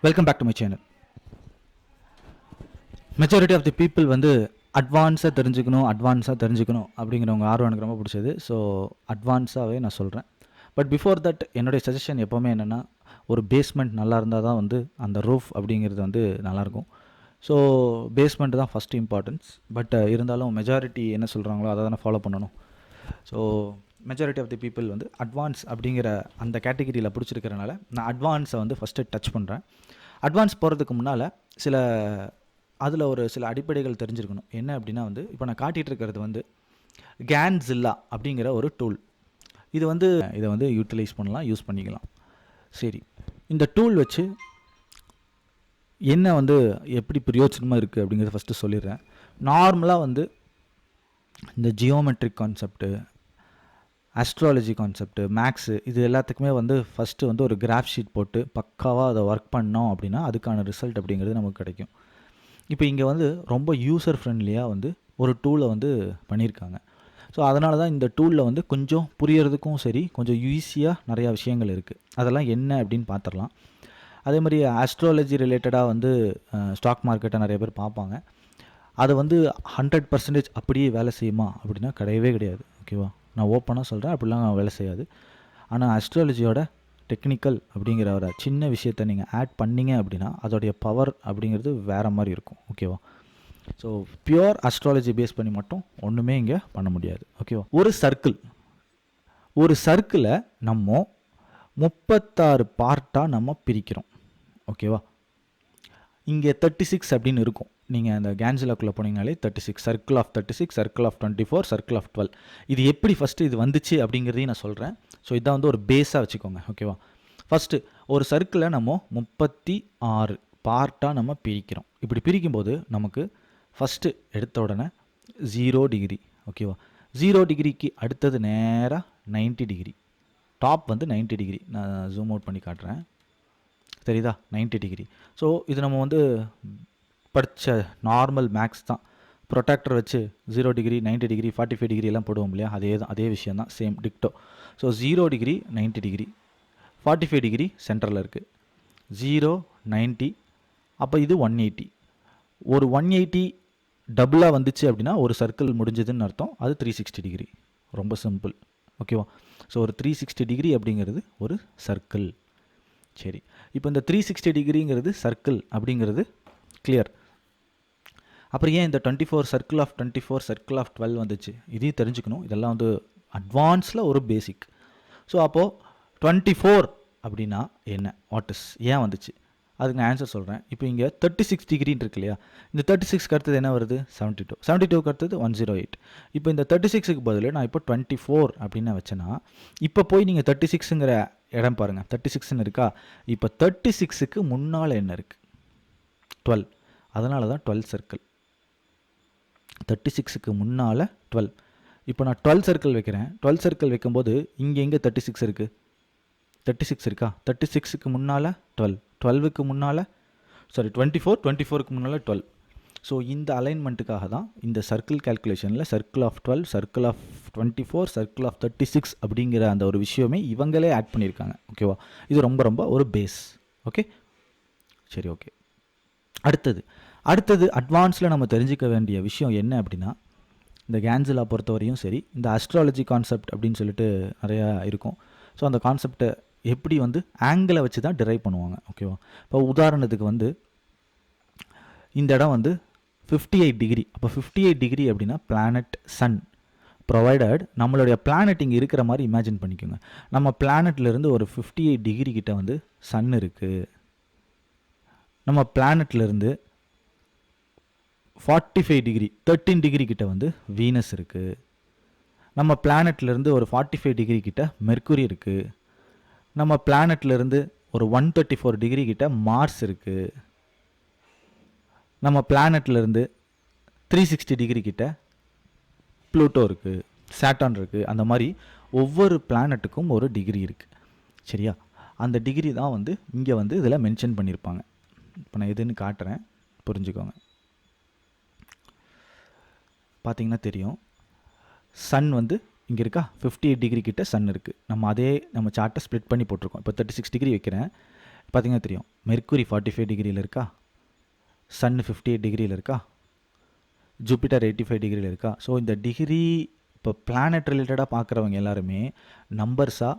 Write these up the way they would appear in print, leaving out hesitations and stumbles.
Welcome back to my channel. Majority of the people வந்து அட்வான்ஸாக தெரிஞ்சுக்கணும் அப்படிங்கிறவங்க ஆர்வம் எனக்கு ரொம்ப பிடிச்சது. ஸோ அட்வான்ஸாகவே நான் சொல்கிறேன். பட் பிஃபோர் தட் என்னுடைய சஜஷன் எப்போவுமே என்னென்னா, ஒரு பேஸ்மெண்ட் நல்லா இருந்தால் தான் வந்து அந்த ரூஃப் அப்படிங்கிறது வந்து நல்லாயிருக்கும். ஸோ பேஸ்மெண்ட் தான் ஃபஸ்ட் இம்பார்ட்டன்ஸ். பட் இருந்தாலும் மெஜாரிட்டி என்ன சொல்கிறாங்களோ அதை தானே ஃபாலோ பண்ணணும். So majority of the people வந்து அட்வான்ஸ் அப்படிங்கிற அந்த கேட்டகிரியில் பிடிச்சிருக்கிறனால நான் அட்வான்ஸை வந்து ஃபஸ்ட்டு டச் பண்ணுறேன். அட்வான்ஸ் போகிறதுக்கு முன்னால் சில அடிப்படைகள் தெரிஞ்சிருக்கணும். என்ன அப்படின்னா வந்து இப்போ நான் காட்டிகிட்டு இருக்கிறது வந்து கேன்சில்லா அப்படிங்கிற ஒரு டூல். இதை வந்து யூட்டிலைஸ் பண்ணலாம், யூஸ் பண்ணிக்கலாம். சரி, இந்த டூல் வச்சு என்ன வந்து எப்படி பிரயோஜனமாக இருக்குது அப்படிங்கிறத ஃபஸ்ட்டு சொல்லிடுறேன். நார்மலாக வந்து இந்த geometric concept, astrology concept, maths இது எல்லாத்துக்குமே வந்து ஃபஸ்ட்டு வந்து ஒரு கிராஃப் ஷீட் போட்டு பக்காவாக அதை ஒர்க் பண்ணோம் அப்படின்னா அதுக்கான ரிசல்ட் அப்படிங்கிறது நமக்கு கிடைக்கும். இப்போ இங்கே வந்து ரொம்ப யூசர் ஃப்ரெண்ட்லியாக வந்து ஒரு டூலை வந்து பண்ணியிருக்காங்க. ஸோ அதனால தான் இந்த டூலில் வந்து கொஞ்சம் புரியறதுக்கும் சரி, கொஞ்சம் ஈஸியாக நிறையா விஷயங்கள் இருக்குது. அதெல்லாம் என்ன அப்படின்னு பார்த்துடலாம். அதே மாதிரி ஆஸ்ட்ராலஜி ரிலேட்டடாக வந்து ஸ்டாக் மார்க்கெட்டை நிறைய பேர் பார்ப்பாங்க. அது வந்து 100% அப்படியே வேலை செய்யுமா அப்படின்னா கிடையவே கிடையாது. ஓகேவா, நான் ஓப்பனாக சொல்கிறேன், அப்படிலாம் வேலை செய்யாது. ஆனால் ஆஸ்ட்ராலஜியோட டெக்னிக்கல் அப்படிங்கிற ஒரு சின்ன விஷயத்தை நீங்கள் ஆட் பண்ணிங்க அப்படின்னா அதோடைய பவர் அப்படிங்கிறது வேறு மாதிரி இருக்கும். ஓகேவா, ஸோ பியூர் அஸ்ட்ராலஜி பேஸ் பண்ணி மட்டும் ஒன்றுமே இங்கே பண்ண முடியாது. ஓகேவா, ஒரு சர்க்கிளை நம்ம 36 பார்ட்டாக நம்ம பிரிக்கிறோம். ஓகேவா, இங்கே 36 அப்படின்னு இருக்கும். நீங்கள் அந்த கேன்சிலாக்குள்ளே போனீங்கனாலே 36, circle of 36, circle of 24, circle of 12. இது எப்படி ஃபஸ்ட்டு இது வந்துச்சு அப்படிங்கிறதையும் நான் சொல்கிறேன். ஸோ இதான் வந்து ஒரு பேஸாக வச்சுக்கோங்க. ஓகேவா, ஃபஸ்ட்டு ஒரு சர்க்கிளை நம்ம 36 பார்ட்டாக நம்ம பிரிக்கிறோம். இப்படி பிரிக்கும்போது நமக்கு ஃபஸ்ட்டு எடுத்த உடனே 0 டிகிரி. ஓகேவா, 0 டிகிரிக்கு அடுத்தது நேராக 90 டிகிரி. டாப் வந்து 90 டிகிரி. நான் ஜூம் அவுட் பண்ணி காட்டுறேன், தெரியுதா? 90 டிகிரி. ஸோ இது நம்ம வந்து படித்த நார்மல் மேக்ஸ் தான். ப்ரொடெக்டர் வச்சு 0 டிகிரி, 90 டிகிரி, 45 டிகிரி எல்லாம் போடுவோம் இல்லையா, அதே விஷயம் தான், சேம் டிக்டோ. ஸோ 0 டிகிரி, 90 டிகிரி, 45 டிகிரி சென்டரில் இருக்குது. 0, 90, அப்போ இது 180. ஒரு 180 டபுளாக வந்துச்சு அப்படின்னா ஒரு சர்க்கிள் முடிஞ்சதுன்னு அர்த்தம். அது 360 டிகிரி. ரொம்ப சிம்பிள். ஓகேவா, ஸோ ஒரு 360 டிகிரி அப்படிங்கிறது ஒரு சர்க்கிள். சரி, இப்போ இந்த 360 டிகிரிங்கிறது சர்க்கிள் அப்படிங்கிறது கிளியர். அப்புறம் ஏன் இந்த 24 சர்க்கிள் ஆஃப் 24, சர்க்கிள் ஆஃப் 12 வந்துச்சு? இதையும் தெரிஞ்சுக்கணும். இதெல்லாம் வந்து அட்வான்ஸில் ஒரு பேசிக். ஸோ அப்போது 24 அப்படின்னா என்ன, வாட் இஸ், ஏன் வந்துச்சு, அதுக்கு நான் ஆன்சர் சொல்கிறேன். இப்போ இங்கே 36 டிகிரின்னு இருக்கு இல்லையா, இந்த 36க்கு அடுத்தது என்ன வருது? 72, 72க்கு அடுத்தது 108. இப்போ இந்த 36க்கு பதில் நான் இப்போ 24 அப்படின்னு வச்சேன்னா, இப்போ போய் நீங்கள் 36ங்கிற இடம் பாருங்கள், 36ன்னு இருக்கா. இப்போ 36க்கு முன்னால் என்ன இருக்குது? 12. அதனால தான் 12 சர்க்கிள். 36க்கு முன்னால் 12. இப்போ நான் 12 சர்க்கிள் வைக்கிறேன். 12 சர்க்கிள் வைக்கும்போது இங்கே 36 இருக்குது, 36 இருக்கா. 36க்கு முன்னால் 12, 12க்கு முன்னால் 24, 24க்கு முன்னால் 12. ஸோ இந்த அலைன்மெண்ட்டுக்காக தான் இந்த சர்க்கிள் கேல்குலேஷனில் circle of 12, circle of 24, circle of 36 அப்படிங்கிற அந்த ஒரு விஷயமே இவங்களே ஆட் பண்ணியிருக்காங்க. ஓகேவா, இது ரொம்ப ரொம்ப ஒரு பேஸ். ஓகே, சரி, ஓகே. அடுத்தது அட்வான்ஸில் நம்ம தெரிஞ்சிக்க வேண்டிய விஷயம் என்ன அப்படின்னா, இந்த கேன்சிலா பொறுத்தவரையும் சரி, இந்த அஸ்ட்ராலஜி கான்செப்ட் அப்படின்னு சொல்லிட்டு நிறையா இருக்கும். ஸோ அந்த கான்செப்டை எப்படி வந்து ஆங்கிளை வச்சு தான் டிரைவ் பண்ணுவாங்க. ஓகேவா, இப்போ உதாரணத்துக்கு வந்து இந்த இடம் வந்து 58 டிகிரி. அப்போ 58 டிகிரி அப்படின்னா பிளானட் சன். ப்ரொவைடட் நம்மளுடைய பிளானட் இங்கே இருக்கிற மாதிரி இமேஜின் பண்ணிக்கோங்க. நம்ம பிளானட்லேருந்து ஒரு 58 டிகிரி கிட்ட வந்து சன் இருக்குது. நம்ம பிளானட்லேருந்து 45 டிகிரி, 13 டிகிரி கிட்ட வந்து வீனஸ் இருக்குது. நம்ம பிளானட்லேருந்து ஒரு 45 டிகிரி கிட்ட மெர்க்குரி இருக்குது. நம்ம பிளானட்லேருந்து ஒரு 134 டிகிரி கிட்ட மார்ஸ் இருக்குது. நம்ம பிளானட்லேருந்து 360 டிகிரி கிட்ட ப்ளூட்டோ இருக்குது, சாட்டான் இருக்குது. அந்த மாதிரி ஒவ்வொரு பிளானட்டுக்கும் ஒரு டிகிரி இருக்குது. சரியா, அந்த டிகிரி தான் வந்து இங்கே வந்து இதில் மென்ஷன் பண்ணியிருப்பாங்க. இப்போ நான் எதுன்னு காட்டுறேன், புரிஞ்சுக்கோங்க. பார்த்தீங்கன்னா தெரியும், சன் வந்து இங்கே இருக்கா, 58 டிகிரி கிட்ட சன் இருக்குது. நம்ம சார்ட்டை ஸ்ப்ளிட் பண்ணி போட்டிருக்கோம். இப்போ 36 டிகிரி வைக்கிறேன். பார்த்தீங்கன்னா தெரியும், மெர்க்குரி 45 டிகிரியில் இருக்கா, சன் 58 டிகிரியில் இருக்கா, ஜூபிட்டர் 85 டிகிரியில் இருக்கா. ஸோ இந்த டிகிரி இப்போ பிளானட் ரிலேட்டடாக பார்க்குறவங்க எல்லாருமே நம்பர்ஸாக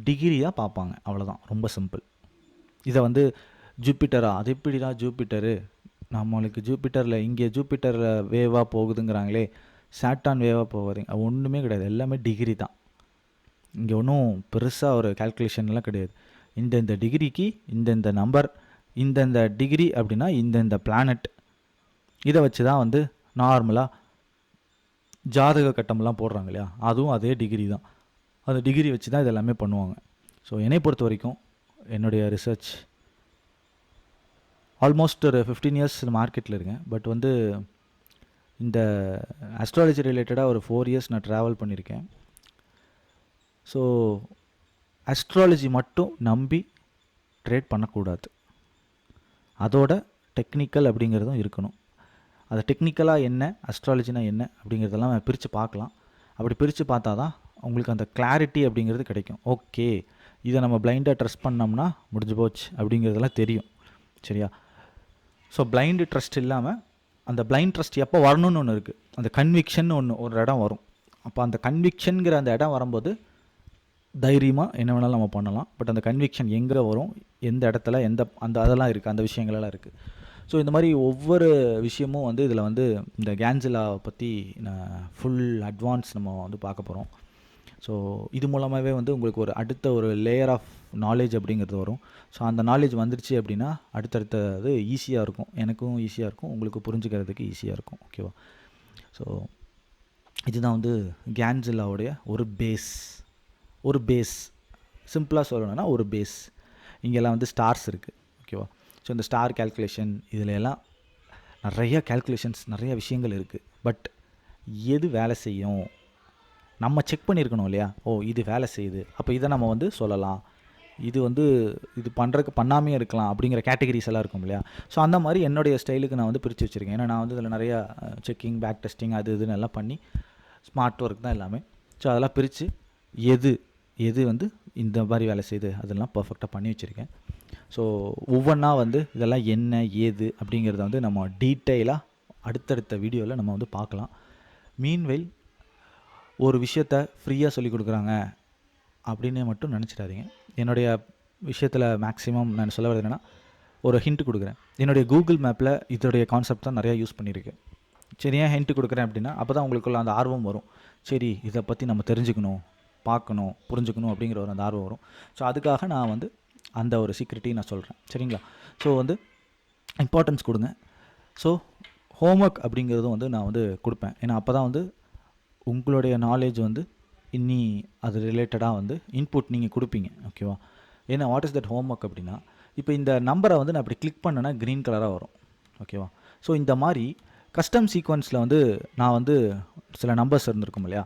டிகிரியாக பார்ப்பாங்க, அவ்வளோதான், ரொம்ப சிம்பிள். இதை வந்து ஜூபிட்டரா, அது எப்படிடா ஜூபிட்டரு, நம்மளுக்கு ஜூபிட்டரில் இங்கே ஜூபிட்டரில் வேவாக போகுதுங்கிறாங்களே, சாட்டான் வேவாக போகுதுங்க, அது ஒன்றுமே கிடையாது, எல்லாமே டிகிரி தான். இங்கே ஒன்றும் பெருசாக ஒரு கால்குலேஷன்லாம் கிடையாது. இந்த டிகிரிக்கு இந்த நம்பர், இந்த டிகிரி அப்படின்னா இந்த பிளானட், இதை வச்சு தான் வந்து நார்மலாக ஜாதக கட்டம்லாம் போடுறாங்க இல்லையா, அதுவும் அதே டிகிரி தான். அந்த டிகிரி வச்சு தான் இதெல்லாமே பண்ணுவாங்க. ஸோ என்னை பொறுத்த வரைக்கும் என்னுடைய ரிசர்ச் ஆல்மோஸ்ட் ஒரு 15 இயர்ஸ் மார்க்கெட்டில் இருக்கேன். பட் வந்து இந்த அஸ்ட்ராலஜி ரிலேட்டடாக ஒரு 4 இயர்ஸ் நான் ட்ராவல் பண்ணியிருக்கேன். ஸோ அஸ்ட்ராலஜி மட்டும் நம்பி ட்ரேட் பண்ணக்கூடாது, அதோட டெக்னிக்கல் அப்படிங்கிறதும் இருக்கணும். அது டெக்னிக்கலாக என்ன, அஸ்ட்ராலஜினா என்ன அப்படிங்கிறதெல்லாம் பிரித்து பார்க்கலாம். அப்படி பிரித்து பார்த்தா தான் உங்களுக்கு அந்த கிளாரிட்டி அப்படிங்கிறது கிடைக்கும். ஓகே, இதை நம்ம பிளைண்டாக ட்ரஸ்ட் பண்ணோம்னா முடிஞ்சு போச்சு அப்படிங்கிறதெல்லாம் தெரியும். சரியா? ஸோ பிளைண்டு ட்ரஸ்ட் இல்லாமல் அந்த பிளைண்ட் ட்ரஸ்ட் எப்போ வரணும்னு ஒன்று இருக்குது, அந்த கன்விக்ஷன் ஒரு இடம் வரும். அப்போ அந்த கன்விக்ஷனுங்கிற அந்த இடம் வரும்போது தைரியமாக என்ன வேணாலும் நம்ம பண்ணலாம். பட் அந்த கன்விக்ஷன் எங்கே வரும், எந்த இடத்துல, அதெல்லாம் இருக்குது, அந்த விஷயங்களெல்லாம் இருக்குது. ஸோ இந்த மாதிரி ஒவ்வொரு விஷயமும் வந்து இதில் வந்து இந்த கேன்சிலாவை பற்றி நான் ஃபுல் அட்வான்ஸ் நம்ம வந்து பார்க்க போகிறோம். ஸோ இது மூலமாகவே வந்து உங்களுக்கு அடுத்த ஒரு லேயர் ஆஃப் நாலேஜ் அப்படிங்கிறது வரும். ஸோ அந்த நாலேஜ் வந்துருச்சு அப்படின்னா அடுத்தடுத்தது ஈஸியாக இருக்கும், எனக்கும் ஈஸியாக இருக்கும், உங்களுக்கு புரிஞ்சுக்கிறதுக்கு ஈஸியாக இருக்கும். ஓகேவா? ஸோ இதுதான் வந்து கேன்சிலாவுடைய ஒரு பேஸ் சிம்பிளாக சொல்லணும்னா ஒரு பேஸ். இங்கெல்லாம் வந்து ஸ்டார்ஸ் இருக்குது. ஓகேவா? ஸோ இந்த ஸ்டார் கேல்குலேஷன், இதில் எல்லாம் நிறைய கேல்குலேஷன்ஸ், நிறைய விஷயங்கள் இருக்குது. பட் எது வேலை செய்யும் நம்ம செக் பண்ணியிருக்கணும் இல்லையா? இது வேலை செய்யுது, அப்போ இதை நம்ம வந்து சொல்லலாம், இது பண்ணுறதுக்கு பண்ணாமே இருக்கலாம் அப்படிங்கிற கேட்டகரிஸ் எல்லாம் இருக்கும் இல்லையா? ஸோ அந்த மாதிரி என்னுடைய ஸ்டைலுக்கு நான் வந்து பிரித்து வச்சுருக்கேன். ஏன்னா நான் வந்து இதில் நிறையா செக்கிங், பேக் டெஸ்டிங், அது இதுன்னு எல்லாம் பண்ணி ஸ்மார்ட் ஒர்க் தான் எல்லாமே. ஸோ அதெல்லாம் பிரித்து எது வந்து இந்த மாதிரி வேலை செய்யுது அதெல்லாம் பர்ஃபெக்டாக பண்ணி வச்சுருக்கேன். ஸோ ஒவ்வொன்றா வந்து இதெல்லாம் என்ன ஏது அப்படிங்கிறத வந்து நம்ம டீட்டெயிலாக அடுத்தடுத்த வீடியோவில் நம்ம வந்து பார்க்கலாம். மீன்வெயில் ஒரு விஷயத்த ஃப்ரீயாக சொல்லிக் கொடுக்குறாங்க அப்படின்னு மட்டும் நினச்சிடாதீங்க. என்னுடைய விஷயத்தில் மேக்ஸிமம் நான் சொல்ல வரது என்னென்னா, ஒரு ஹிண்ட் கொடுக்குறேன். என்னுடைய கூகுள் மேப்பில் இதோடைய கான்செப்ட் தான் நிறையா யூஸ் பண்ணியிருக்கேன். சரி, ஏன் ஹிண்ட் கொடுக்குறேன் அப்படின்னா, அப்போ தான் உங்களுக்குள்ள அந்த ஆர்வம் வரும். சரி, இதை பற்றி நம்ம தெரிஞ்சுக்கணும், பார்க்கணும், புரிஞ்சுக்கணும் அப்படிங்கிற அந்த ஆர்வம் வரும். ஸோ அதுக்காக நான் வந்து அந்த ஒரு சீக்ரெட்டையும் நான் சொல்கிறேன். சரிங்களா? ஸோ வந்து இம்பார்ட்டன்ஸ் கொடுங்க. ஸோ ஹோம்ஒர்க் அப்படிங்கிறதும் வந்து நான் வந்து கொடுப்பேன். ஏன்னா அப்போ தான் வந்து உங்களுடைய நாலேஜ் வந்து இன்னி அது ரிலேட்டடாக வந்து இன்புட் நீங்கள் கொடுப்பீங்க. ஓகேவா? ஏன்னா வாட் இஸ் தட் ஹோம்ஒர்க் அப்படின்னா, இப்போ இந்த நம்பரை வந்து நான் இப்படி கிளிக் பண்ணேன்னா க்ரீன் கலராக வரும். ஓகேவா? ஸோ இந்த மாதிரி கஸ்டம் சீக்வன்ஸில் வந்து நான் வந்து சில நம்பர்ஸ் இருந்திருக்கும் இல்லையா?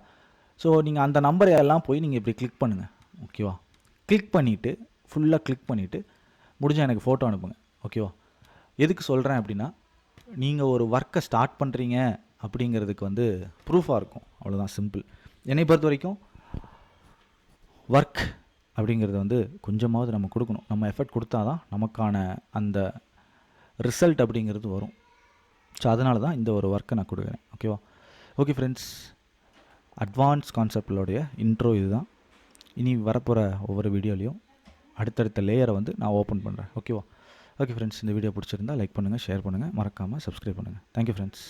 ஸோ நீங்கள் அந்த நம்பரை எல்லாம் போய் நீங்கள் இப்படி கிளிக் பண்ணுங்கள். ஓகேவா? கிளிக் பண்ணிவிட்டு ஃபுல்லாக கிளிக் பண்ணிவிட்டு முடிஞ்சால் எனக்கு ஃபோட்டோ அனுப்புங்க. ஓகேவா? எதுக்கு சொல்கிறேன் அப்படின்னா, நீங்கள் ஒரு ஒர்க்கை ஸ்டார்ட் பண்ணுறீங்க அப்படிங்கிறதுக்கு வந்து ப்ரூஃபாக இருக்கும். அவ்வளோதான், சிம்பிள். என்னை பொறுத்த வரைக்கும் ஒர்க் அப்படிங்கிறது வந்து கொஞ்சமாவது நம்ம கொடுக்கணும். நம்ம எஃபர்ட் கொடுத்தா தான் நமக்கான அந்த ரிசல்ட் அப்படிங்கிறது வரும். ஸோ அதனால தான் இந்த ஒரு ஒர்க்கை நான் கொடுக்குறேன். ஓகேவா? ஓகே ஃப்ரெண்ட்ஸ், அட்வான்ஸ் கான்செப்டோடைய இன்ட்ரோ இதுதான். இனி வரப்போகிற ஒவ்வொரு வீடியோலையும் அடுத்தடுத்த லேயரை வந்து நான் ஓப்பன் பண்ணுறேன். ஓகேவா? ஓகே ஃப்ரெண்ட்ஸ், இந்த வீடியோ பிடிச்சிருந்தால் லைக் பண்ணுங்கள், ஷேர் பண்ணுங்கள், மறக்காமல் சப்ஸ்கிரைப் பண்ணுங்கள். Thank you friends.